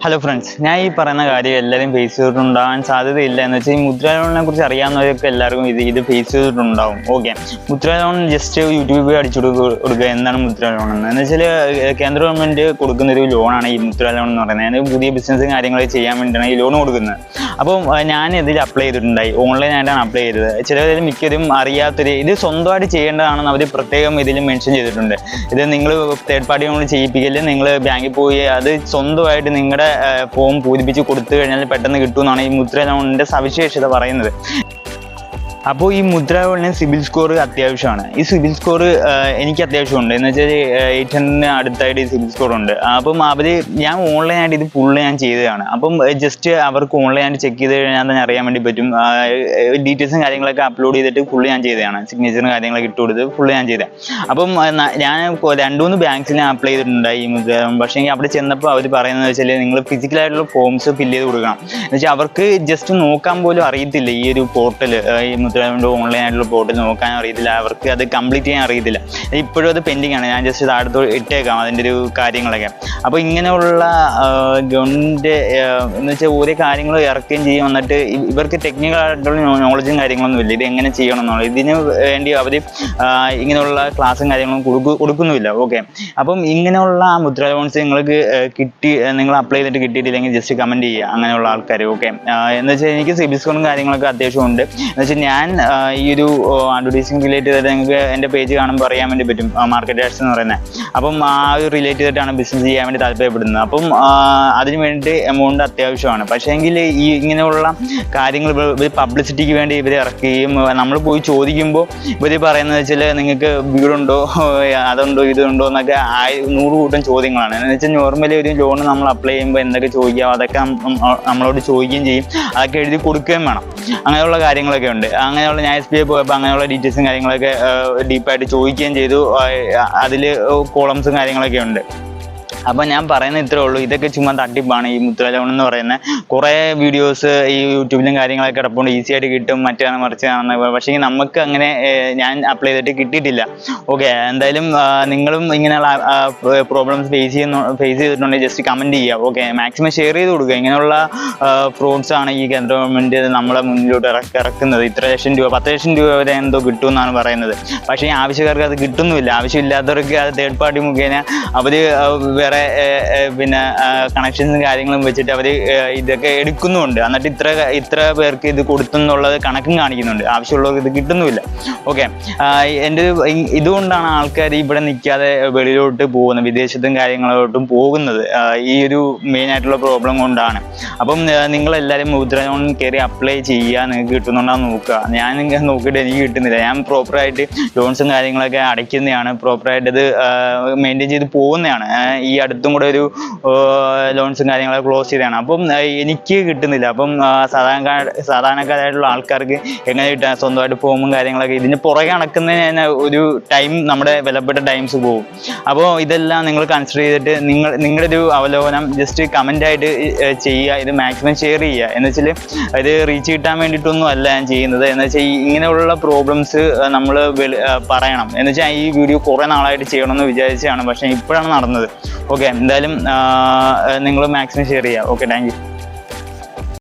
Hello friends, ഞാൻ ഈ പറയുന്ന കാര്യം എല്ലാവരും ഫേസ് ചെയ്തിട്ടുണ്ടാകാൻ സാധ്യതയില്ല എന്ന് വെച്ചാൽ ഈ മുദ്രാ ലോണിനെ കുറിച്ച് അറിയാവുന്നവരൊക്കെ എല്ലാവർക്കും ഇത് ഫേസ് ചെയ്തിട്ടുണ്ടാവും. ഓക്കെ, മുദ്രാ ലോൺ ജസ്റ്റ് യൂട്യൂബിൽ അടിച്ചു കൊടുക്കുക എന്താണ് മുദ്രാ ലോൺ എന്ന് വെച്ചാൽ കേന്ദ്ര ഗവൺമെൻറ് കൊടുക്കുന്ന ഒരു ലോണാണ് ഈ മുദ്രാ ലോൺ എന്ന് പറയുന്നത്. പുതിയ ബിസിനസ്സും കാര്യങ്ങളൊക്കെ ചെയ്യാൻ വേണ്ടിയിട്ടാണ് ഈ ലോൺ കൊടുക്കുന്നത്. അപ്പം ഞാൻ ഇതിൽ അപ്ലൈ ചെയ്തിട്ടുണ്ടായി, ഓൺലൈനായിട്ടാണ് അപ്ലൈ ചെയ്തത്. ചിലതിൽ മിക്കതും അറിയാത്തൊരു ഇത് സ്വന്തമായിട്ട് ചെയ്യേണ്ടതാണെന്ന് അവർ പ്രത്യേകം ഇതിൽ മെൻഷൻ ചെയ്തിട്ടുണ്ട്. ഇത് നിങ്ങൾ തേർഡ് പാർട്ടി കൊണ്ട് ചെയ്യിപ്പിക്കല്, നിങ്ങൾ ബാങ്കിൽ പോയി അത് സ്വന്തമായിട്ട് നിങ്ങളുടെ ഫോം പൂരിപ്പിച്ച് കൊടുത്തു കഴിഞ്ഞാൽ പെട്ടെന്ന് കിട്ടുമെന്നാണ് ഈ മുദ്രാ ലോണിൻ്റെ സവിശേഷത പറയുന്നത്. അപ്പോൾ ഈ മുദ്രാ ലോണിന് സിബിൽ സ്കോർ അത്യാവശ്യമാണ്. ഈ സിബിൽ സ്കോർ എനിക്ക് അത്യാവശ്യമുണ്ട് എന്ന് വെച്ചാൽ 800 അടുത്തായിട്ട് ഈ സിബിൽ സ്കോർ ഉണ്ട്. അപ്പം ഞാൻ ഓൺലൈനായിട്ട് ഇത് ഫുള്ള് ഞാൻ ചെയ്തതാണ്. അപ്പം ജസ്റ്റ് അവർക്ക് ഓൺലൈനായിട്ട് ചെക്ക് ചെയ്ത് കഴിഞ്ഞാൽ തന്നെ അറിയാൻ വേണ്ടി പറ്റും. ഡീറ്റെയിൽസും കാര്യങ്ങളൊക്കെ അപ്ലോഡ് ചെയ്തിട്ട് ഫുള്ള് ഞാൻ ചെയ്തതാണ്. സിഗ്നേച്ചറും കാര്യങ്ങളൊക്കെ ഇട്ട് കൊടുത്ത് ഫുള്ള് ഞാൻ ചെയ്തത്. അപ്പം ഞാൻ 2-3 ബാങ്ക്സിൽ ഞാൻ അപ്ലൈ ചെയ്തിട്ടുണ്ടായി ഈ മുദ്രാ ലോൺ. പക്ഷേ അവിടെ ചെന്നപ്പോൾ അവർ പറയുന്നത് വെച്ചാൽ നിങ്ങൾ ഫിസിക്കലായിട്ടുള്ള ഫോംസ് ഫില്ല് ചെയ്ത് കൊടുക്കണം എന്ന് വെച്ചാൽ അവർക്ക് ജസ്റ്റ് നോക്കാൻ പോലും അറിയത്തില്ല. ഈ ഒരു പോർട്ടൽ, ഈ മുദ്രാ ഓൺലൈൻ ആയിട്ടുള്ള പോർട്ടൽ നോക്കാൻ അറിയത്തില്ല, അവർക്ക് അത് കംപ്ലീറ്റ് ചെയ്യാൻ അറിയത്തില്ല. ഇപ്പോഴും അത് പെൻഡിങ് ആണ്. ഞാൻ ജസ്റ്റ് താഴത്ത് ഇട്ടേക്കാം അതിൻ്റെ ഒരു കാര്യങ്ങളൊക്കെ. അപ്പോൾ ഇങ്ങനെയുള്ള ഗവൺമെൻറ് എന്ന് വെച്ചാൽ ഓരോ കാര്യങ്ങൾ ഇറക്കുകയും ചെയ്യും. എന്നിട്ട് ഇവർക്ക് ടെക്നിക്കൽ ആയിട്ടുള്ള നോളജും കാര്യങ്ങളൊന്നും ഇല്ല ഇത് എങ്ങനെ ചെയ്യണം എന്നുള്ളത്. ഇതിന് വേണ്ടി അവർ ഇങ്ങനെയുള്ള ക്ലാസ്സും കാര്യങ്ങളും കൊടുക്കുന്നുമില്ല. ഓക്കെ, അപ്പം ഇങ്ങനെയുള്ള മുദ്രാ ലോൺസ് നിങ്ങൾക്ക് നിങ്ങൾ അപ്ലൈ ചെയ്തിട്ട് കിട്ടിയിട്ടില്ലെങ്കിൽ ജസ്റ്റ് കമൻറ്റ് ചെയ്യുക അങ്ങനെയുള്ള ആൾക്കാർ. ഓക്കെ, എന്ന് വെച്ചാൽ എനിക്ക് സിബിൽ സ്കോറും കാര്യങ്ങളൊക്കെ അത്യാവശ്യമുണ്ട്. എന്ന് വെച്ചാൽ ഞാൻ ഈ ഒരു അഡ്വർടൈസിങ് റിലേറ്റ് ചെയ്തിട്ട് നിങ്ങൾക്ക് എൻ്റെ പേജ് കാണുമ്പോൾ അറിയാൻ വേണ്ടി പറ്റും, മാർക്കറ്റ് ആഡ്സ് എന്ന് പറയുന്നത്. അപ്പം ആ ഒരു റിലേറ്റ് ചെയ്തിട്ടാണ് ബിസിനസ് ചെയ്യാൻ വേണ്ടി താല്പര്യപ്പെടുന്നത്. അപ്പം അതിന് വേണ്ടി എമൗണ്ട് അത്യാവശ്യമാണ്. പക്ഷേ എങ്കിൽ ഈ ഇങ്ങനെയുള്ള കാര്യങ്ങൾ പബ്ലിസിറ്റിക്ക് വേണ്ടി ഇവർ ഇറക്കുകയും നമ്മൾ പോയി ചോദിക്കുമ്പോൾ ഇവർ പറയുന്നത് വെച്ചാൽ നിങ്ങൾക്ക് വീടുണ്ടോ, അതുണ്ടോ, ഇതുണ്ടോ എന്നൊക്കെ 100 കൂട്ടം ചോദ്യങ്ങളാണ്. എന്ന് വെച്ചാൽ നോർമലി ഒരു ലോൺ നമ്മൾ അപ്ലൈ ചെയ്യുമ്പോൾ എന്തൊക്കെ ചോദിക്കാം അതൊക്കെ നമ്മളോട് ചോദിക്കുകയും ചെയ്യും, അതൊക്കെ എഴുതി കൊടുക്കുകയും വേണം. അങ്ങനെയുള്ള കാര്യങ്ങളൊക്കെ ഉണ്ട്. അങ്ങനെയുള്ള ഞാൻ SBI പോയപ്പോൾ അങ്ങനെയുള്ള ഡീറ്റെയിൽസും കാര്യങ്ങളൊക്കെ ഡീപ്പായിട്ട് ചോദിക്കുകയും ചെയ്തു. അതിൽ കോളംസും കാര്യങ്ങളൊക്കെ ഉണ്ട്. അപ്പം ഞാൻ പറയുന്നത് ഇത്രേ ഉള്ളൂ, ഇതൊക്കെ ചുമ്മാ തട്ടിപ്പാണ് ഈ മുദ്രാ ലോൺ എന്ന് പറയുന്നത്. കുറേ വീഡിയോസ് ഈ യൂട്യൂബിലും കാര്യങ്ങളൊക്കെ കിടപ്പുണ്ട്, ഈസി ആയിട്ട് കിട്ടും, മറ്റാണ് മറിച്ചാണ്. പക്ഷേ നമുക്ക് അങ്ങനെ ഞാൻ അപ്ലൈ ചെയ്തിട്ട് കിട്ടിയിട്ടില്ല. ഓക്കെ, എന്തായാലും നിങ്ങളും ഇങ്ങനെയുള്ള പ്രോബ്ലംസ് ഫേസ് ചെയ്തിട്ടുണ്ടെങ്കിൽ ജസ്റ്റ് കമൻറ്റ് ചെയ്യുക. ഓക്കെ, മാക്സിമം ഷെയർ ചെയ്ത് കൊടുക്കുക. ഇങ്ങനെയുള്ള ഫ്രോഡ്സ് ആണ് ഈ കേന്ദ്ര ഗവൺമെൻറ് നമ്മളെ മുന്നിലോട്ട് ഇറക്കുന്നത്. ഇത്ര ലക്ഷം രൂപ, 10 ലക്ഷം രൂപ വരെ എന്തോ കിട്ടുമെന്നാണ് പറയുന്നത്. പക്ഷേ ആവശ്യക്കാർക്ക് അത് കിട്ടുന്നുമില്ല. ആവശ്യമില്ലാത്തവർക്ക് അത് തേർഡ് പാർട്ടി മുഖേന അവർ വേറെ പിന്നെ കണക്ഷൻസും കാര്യങ്ങളും വെച്ചിട്ട് അവർ ഇതൊക്കെ എടുക്കുന്നുമുണ്ട്. എന്നിട്ട് ഇത്ര പേർക്ക് ഇത് കൊടുത്തെന്നുള്ളത് കണക്കും കാണിക്കുന്നുണ്ട്. ആവശ്യമുള്ളവർക്ക് ഇത് കിട്ടുന്നുമില്ല. ഓക്കെ, ഇതുകൊണ്ടാണ് ആൾക്കാർ ഇവിടെ നിൽക്കാതെ വെളിയിലോട്ട് പോകുന്നത്, വിദേശത്തും കാര്യങ്ങളിലോട്ടും പോകുന്നത്. ഈ ഒരു മെയിൻ ആയിട്ടുള്ള പ്രോബ്ലം കൊണ്ടാണ്. അപ്പം നിങ്ങളെല്ലാവരും മുദ്രാ ലോൺ കയറി അപ്ലൈ ചെയ്യുക, നിങ്ങൾക്ക് കിട്ടുന്നുണ്ടാന്ന് നോക്കുക. ഞാൻ നോക്കിയിട്ട് എനിക്ക് കിട്ടുന്നില്ല. ഞാൻ പ്രോപ്പറായിട്ട് ലോൺസും കാര്യങ്ങളൊക്കെ അടയ്ക്കുന്നതാണ്, പ്രോപ്പറായിട്ട് ഇത് മെയിൻറ്റെയിൻ ചെയ്ത് പോകുന്നതാണ്. ഈ അടുത്തും കൂടെ ഒരു ലോൺസും കാര്യങ്ങളൊക്കെ ക്ലോസ് ചെയ്തതാണ്. അപ്പം എനിക്ക് കിട്ടുന്നില്ല. അപ്പം സാധാരണക്കാരായിട്ടുള്ള ആൾക്കാർക്ക് എങ്ങനെ കിട്ടാൻ, സ്വന്തമായിട്ട് ഫോമും കാര്യങ്ങളൊക്കെ ഇതിന് പുറകെ നടക്കുന്നതിന് തന്നെ ഒരു ടൈം, നമ്മുടെ വിലപ്പെട്ട ടൈംസ് പോകും. അപ്പോൾ ഇതെല്ലാം നിങ്ങൾ കൺസിഡർ ചെയ്തിട്ട് നിങ്ങളുടെ ഒരു അവലോകനം ജസ്റ്റ് കമൻ്റായിട്ട് ചെയ്യുക. ഇത് മാക്സിമം ഷെയർ ചെയ്യുക. എന്ന് വെച്ചാൽ ഇത് റീച്ച് കിട്ടാൻ വേണ്ടിയിട്ടൊന്നും അല്ല ഞാൻ ചെയ്യുന്നത്. എന്ന് വെച്ചാൽ ഇങ്ങനെയുള്ള പ്രോബ്ലംസ് നമ്മൾ പറയണം. എന്ന് വെച്ചാൽ ഈ വീഡിയോ കുറേ നാളായിട്ട് ചെയ്യണമെന്ന് വിചാരിച്ചതാണ്, പക്ഷേ ഇപ്പോഴാണ് നടന്നത്. ഓക്കെ, എന്തായാലും നിങ്ങൾ മാക്സിമം ഷെയർ ചെയ്യുക. Okay, thank you.